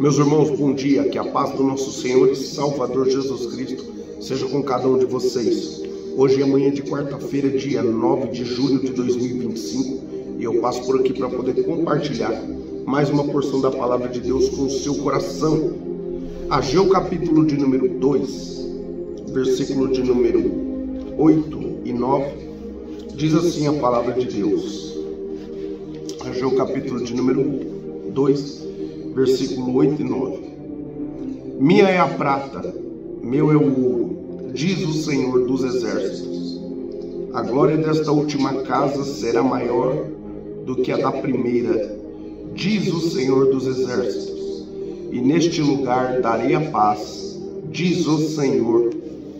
Meus irmãos, bom dia, que a paz do nosso Senhor e Salvador Jesus Cristo seja com cada um de vocês. Hoje é manhã de quarta-feira, dia 9 de julho de 2025, e eu passo por aqui para poder compartilhar mais uma porção da palavra de Deus com o seu coração. Ageu capítulo de número 2, versículo de número 8 e 9, diz assim a palavra de Deus. Ageu capítulo de número 2, versículo 8 e 9. Minha é a prata, meu é o ouro, diz o Senhor dos Exércitos. A glória desta última casa será maior do que a da primeira, diz o Senhor dos Exércitos. E neste lugar darei a paz, diz o Senhor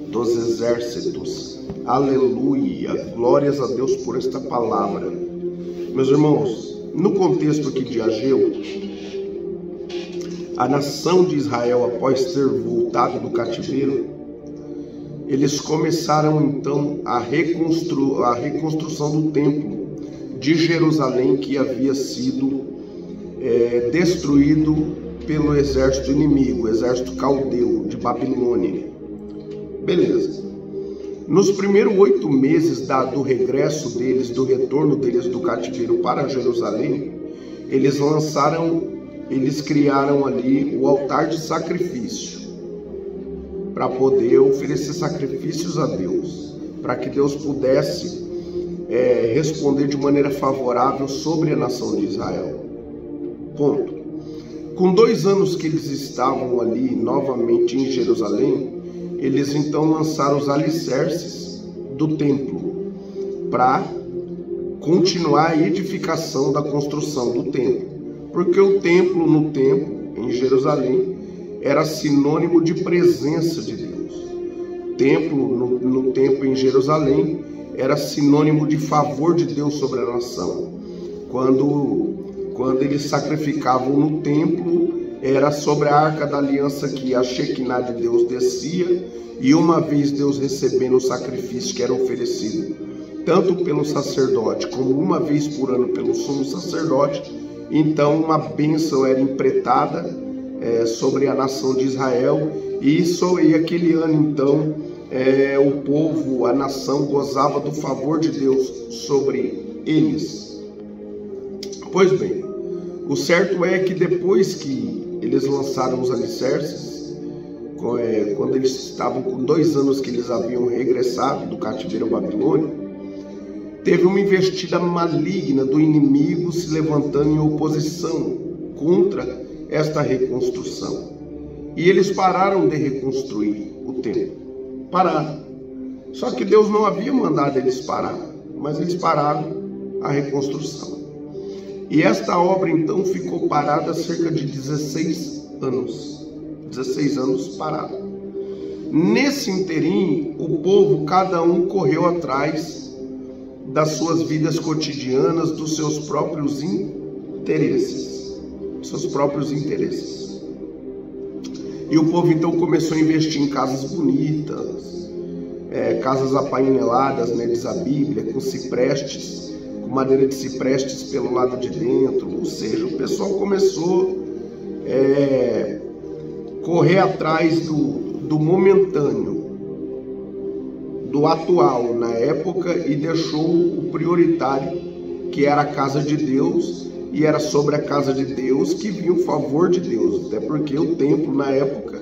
dos Exércitos. Aleluia! Glórias a Deus por esta palavra. Meus irmãos, no contexto aqui de Ageu, a nação de Israel, após ter voltado do cativeiro, eles começaram então a reconstrução do templo de Jerusalém, que havia sido destruído pelo exército inimigo, o exército caldeu de Babilônia. Beleza. Nos primeiros 8 meses do regresso deles, do retorno deles do cativeiro para Jerusalém, eles criaram ali o altar de sacrifício para poder oferecer sacrifícios a Deus, para que Deus pudesse responder de maneira favorável sobre a nação de Israel. Ponto. Com 2 anos que eles estavam ali novamente em Jerusalém, eles então lançaram os alicerces do templo para continuar a edificação da construção do templo. Porque o templo em Jerusalém, era sinônimo de presença de Deus. O templo no templo em Jerusalém era sinônimo de favor de Deus sobre a nação. Quando eles sacrificavam no templo, era sobre a arca da aliança que a Shekinah de Deus descia, e uma vez Deus recebendo o sacrifício que era oferecido, tanto pelo sacerdote, como uma vez por ano pelo sumo sacerdote, então uma bênção era empretada sobre a nação de Israel, e aquele ano então o povo, a nação gozava do favor de Deus sobre eles. Pois bem, o certo é que depois que eles lançaram os alicerces, quando eles estavam com 2 anos que eles haviam regressado do cativeiro babilônico, teve uma investida maligna do inimigo se levantando em oposição contra esta reconstrução. E eles pararam de reconstruir o templo. Pararam. Só que Deus não havia mandado eles parar, mas eles pararam a reconstrução. E esta obra então ficou parada cerca de 16 anos. 16 anos parada. Nesse interim, o povo, cada um correu atrás das suas vidas cotidianas, dos seus próprios interesses. E o povo então começou a investir em casas bonitas, casas apaineladas, diz a Bíblia, com ciprestes, com madeira de ciprestes pelo lado de dentro. Ou seja, o pessoal começou a correr atrás do momentâneo, do atual na época, e deixou o prioritário, que era a casa de Deus, e era sobre a casa de Deus que vinha o favor de Deus, até porque o templo na época,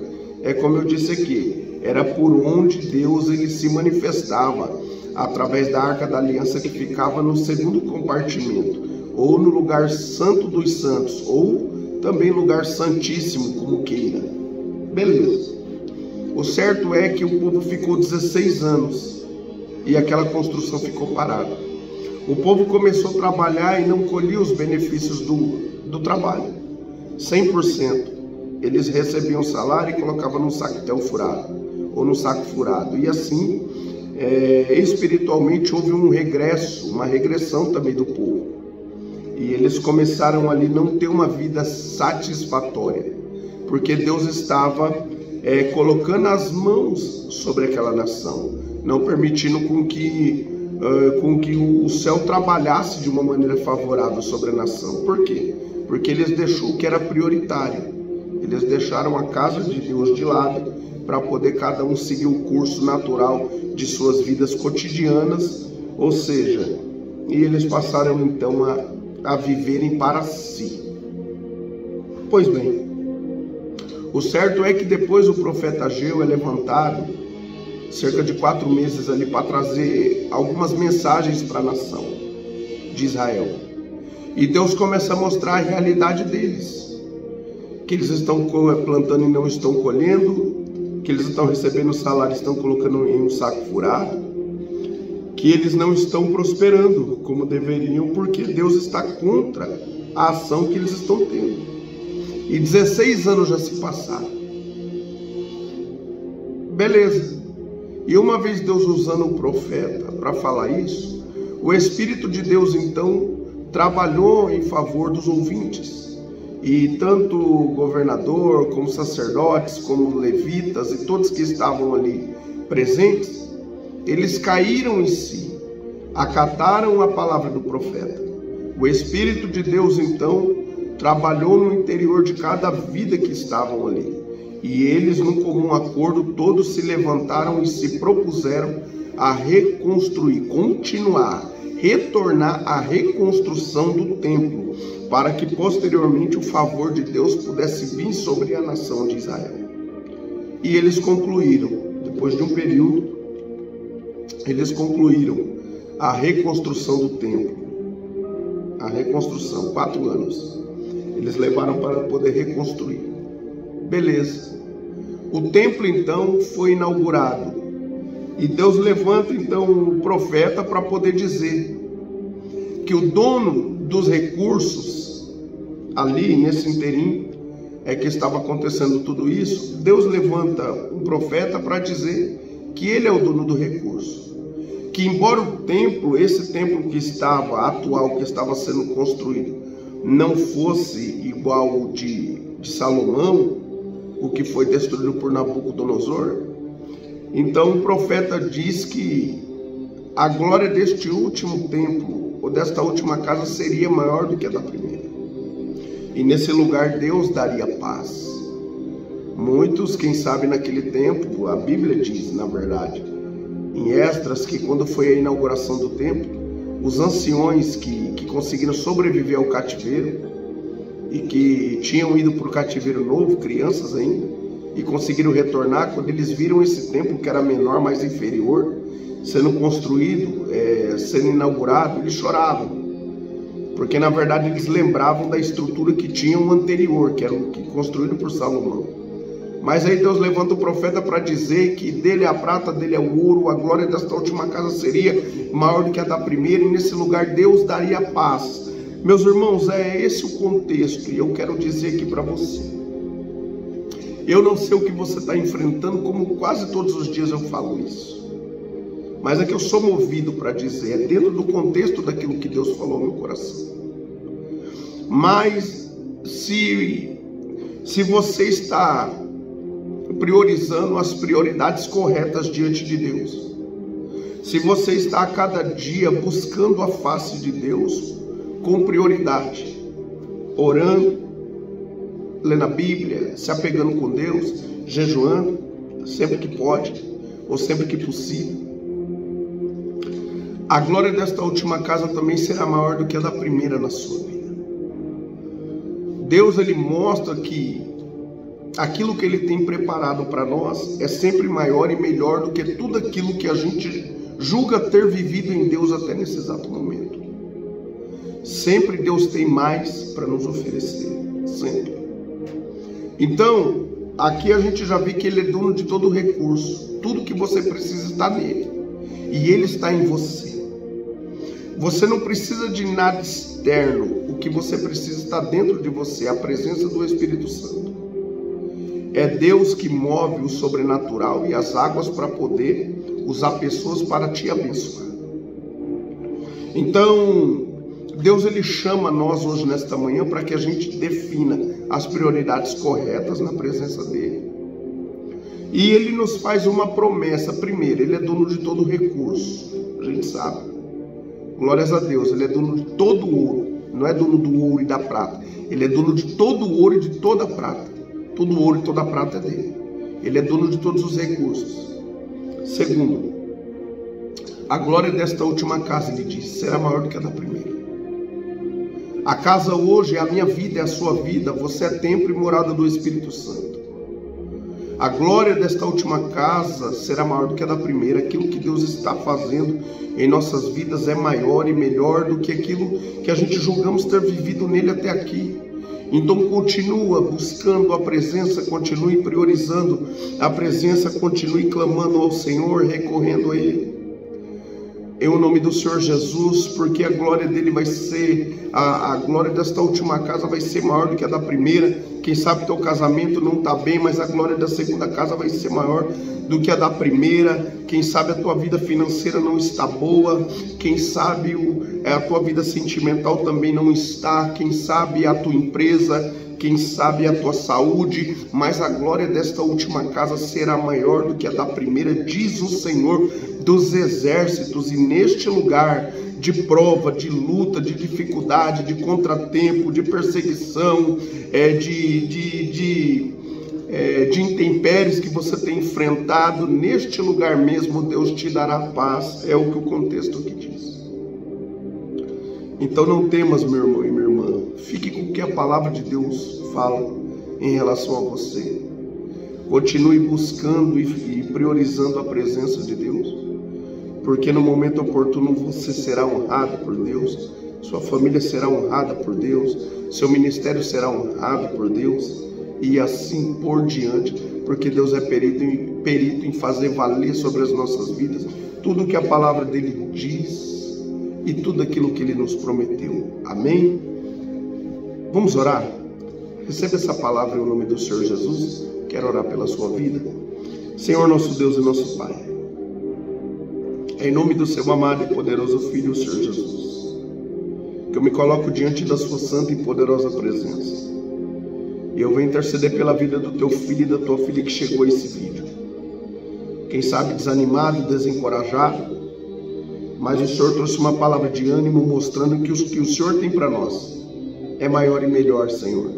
como eu disse aqui, era por onde Deus ele se manifestava, através da arca da aliança que ficava no segundo compartimento, ou no lugar santo dos santos, ou também lugar santíssimo, como queira. Beleza. O certo é que o povo ficou 16 anos e aquela construção ficou parada. O povo começou a trabalhar e não colhia os benefícios do trabalho. 100%. Eles recebiam salário e colocavam num saquetel furado, ou num saco furado. E assim, espiritualmente, houve uma regressão também do povo. E eles começaram ali não ter uma vida satisfatória, porque Deus estava colocando as mãos sobre aquela nação, não permitindo com que o céu trabalhasse de uma maneira favorável sobre a nação. Por quê? Porque eles deixou o que era prioritário. Eles deixaram a casa de Deus de lado para poder cada um seguir o curso natural de suas vidas cotidianas, ou seja, e eles passaram então a viverem para si. Pois bem, o certo é que depois o profeta Ageu é levantado, cerca de 4 meses ali, para trazer algumas mensagens para a nação de Israel. E Deus começa a mostrar a realidade deles, que eles estão plantando e não estão colhendo, que eles estão recebendo salário e estão colocando em um saco furado, que eles não estão prosperando como deveriam, porque Deus está contra a ação que eles estão tendo. E 16 anos já se passaram. Beleza. E uma vez Deus usando o profeta para falar isso, o Espírito de Deus então trabalhou em favor dos ouvintes. E tanto o governador, como sacerdotes, como levitas e todos que estavam ali presentes, eles caíram em si, acataram a palavra do profeta. O Espírito de Deus então trabalhou no interior de cada vida que estavam ali. E eles, num comum acordo, todos se levantaram e se propuseram a reconstruir, continuar, retornar à reconstrução do templo, para que posteriormente o favor de Deus pudesse vir sobre a nação de Israel. E eles concluíram, depois de um período, eles concluíram a reconstrução do templo. A reconstrução, 4 anos. Eles levaram para poder reconstruir. Beleza. O templo então foi inaugurado. E Deus levanta então o profeta para poder dizer que o dono dos recursos, ali nesse inteirinho, é que estava acontecendo tudo isso. Deus levanta um profeta para dizer que ele é o dono do recurso. Que embora o templo, esse templo que estava atual, que estava sendo construído, não fosse igual o de Salomão, o que foi destruído por Nabucodonosor, então o profeta diz que a glória deste último templo, ou desta última casa, seria maior do que a da primeira. E nesse lugar Deus daria paz. Muitos, quem sabe naquele tempo, a Bíblia diz, na verdade, em Esdras, que quando foi a inauguração do templo, os anciões que conseguiram sobreviver ao cativeiro e que tinham ido para o cativeiro novo, crianças ainda, e conseguiram retornar, quando eles viram esse templo que era menor, mais inferior, sendo construído, sendo inaugurado, eles choravam, porque na verdade eles lembravam da estrutura que tinham anterior, que era o que construído por Salomão. Mas aí Deus levanta o profeta para dizer que dele é a prata, dele é o ouro, a glória desta última casa seria maior do que a da primeira, e nesse lugar Deus daria paz. Meus irmãos, é esse o contexto, e eu quero dizer aqui para você. Eu não sei o que você está enfrentando, como quase todos os dias eu falo isso. Mas é que eu sou movido para dizer, é dentro do contexto daquilo que Deus falou no meu coração. Mas se você está priorizando as prioridades corretas diante de Deus, se você está a cada dia buscando a face de Deus com prioridade, orando, lendo a Bíblia, se apegando com Deus, jejuando, sempre que pode, ou sempre que possível, a glória desta última casa também será maior do que a da primeira na sua vida. Deus, ele mostra que aquilo que ele tem preparado para nós é sempre maior e melhor do que tudo aquilo que a gente julga ter vivido em Deus até nesse exato momento. Sempre Deus tem mais para nos oferecer, sempre. Então, aqui a gente já vê que ele é dono de todo o recurso. Tudo que você precisa está nele, e ele está em você. Você não precisa de nada externo. O que você precisa está dentro de você, a presença do Espírito Santo. É Deus que move o sobrenatural e as águas para poder usar pessoas para te abençoar. Então, Deus, ele chama nós hoje nesta manhã para que a gente defina as prioridades corretas na presença dele. E ele nos faz uma promessa. Primeiro, ele é dono de todo recurso, a gente sabe. Glórias a Deus, ele é dono de todo o ouro. Não é dono do ouro e da prata. Ele é dono de todo o ouro e de toda a prata. todo o ouro e toda a prata é dele. Ele é dono de todos os recursos. Segundo, a glória desta última casa, ele diz, será maior do que a da primeira. A casa hoje é a minha vida, é a sua vida. Você é templo e morada do Espírito Santo. A glória desta última casa será maior do que a da primeira. Aquilo que Deus está fazendo em nossas vidas é maior e melhor do que aquilo que a gente julgamos ter vivido nele até aqui. Então continua buscando a presença, continue priorizando a presença, continue clamando ao Senhor, recorrendo a Ele. Em nome do Senhor Jesus, porque a glória dele vai ser, a glória desta última casa vai ser maior do que a da primeira. Quem sabe teu casamento não está bem, mas a glória da segunda casa vai ser maior do que a da primeira. Quem sabe a tua vida financeira não está boa, quem sabe a tua vida sentimental também não está, quem sabe a tua empresa, quem sabe a tua saúde, mas a glória desta última casa será maior do que a da primeira, diz o Senhor dos exércitos. E neste lugar de prova, de luta, de dificuldade, de contratempo, de perseguição, de intempéries que você tem enfrentado, neste lugar mesmo Deus te dará paz, é o que o contexto aqui diz. Então não temas, meu irmão e minha irmã, fique com o que a palavra de Deus fala em relação a você. Continue buscando e priorizando a presença de Deus, porque no momento oportuno você será honrado por Deus, sua família será honrada por Deus, seu ministério será honrado por Deus, e assim por diante, porque Deus é perito em fazer valer sobre as nossas vidas tudo que a palavra dele diz e tudo aquilo que ele nos prometeu. Amém? Vamos orar? Receba essa palavra em nome do Senhor Jesus. Quero orar pela sua vida. Senhor, nosso Deus e nosso Pai, em nome do seu amado e poderoso Filho, o Senhor Jesus, que eu me coloco diante da sua santa e poderosa presença. E eu venho interceder pela vida do teu filho e da tua filha que chegou a esse vídeo. Quem sabe desanimado, desencorajado, mas o Senhor trouxe uma palavra de ânimo mostrando que o Senhor tem para nós é maior e melhor, Senhor.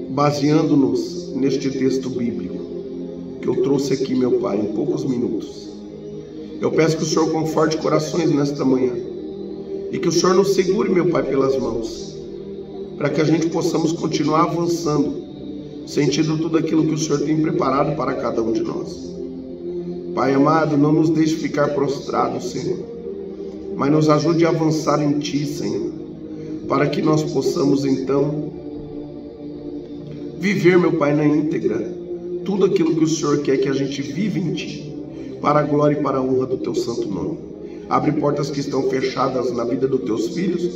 Baseando-nos neste texto bíblico que eu trouxe aqui, meu Pai, em poucos minutos. Eu peço que o Senhor conforte corações nesta manhã e que o Senhor nos segure, meu Pai, pelas mãos, para que a gente possamos continuar avançando, sentindo tudo aquilo que o Senhor tem preparado para cada um de nós. Pai amado, não nos deixe ficar prostrados, Senhor, mas nos ajude a avançar em Ti, Senhor, para que nós possamos então viver, meu Pai, na íntegra tudo aquilo que o Senhor quer que a gente viva em Ti, para a glória e para a honra do Teu santo nome. Abre portas que estão fechadas na vida dos Teus filhos.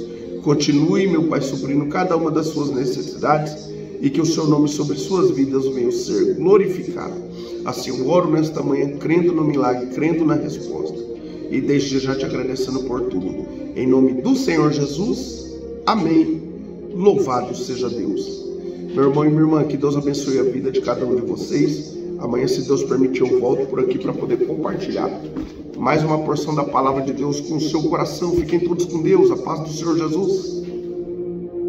Continue, meu Pai, suprindo cada uma das suas necessidades e que o Seu nome sobre suas vidas venha ser glorificado. Assim eu oro nesta manhã, crendo no milagre, crendo na resposta. E desde já te agradecendo por tudo. Em nome do Senhor Jesus, amém. Louvado seja Deus. Meu irmão e minha irmã, que Deus abençoe a vida de cada um de vocês. Amanhã, se Deus permitir, eu volto por aqui para poder compartilhar mais uma porção da palavra de Deus com o seu coração. Fiquem todos com Deus, a paz do Senhor Jesus.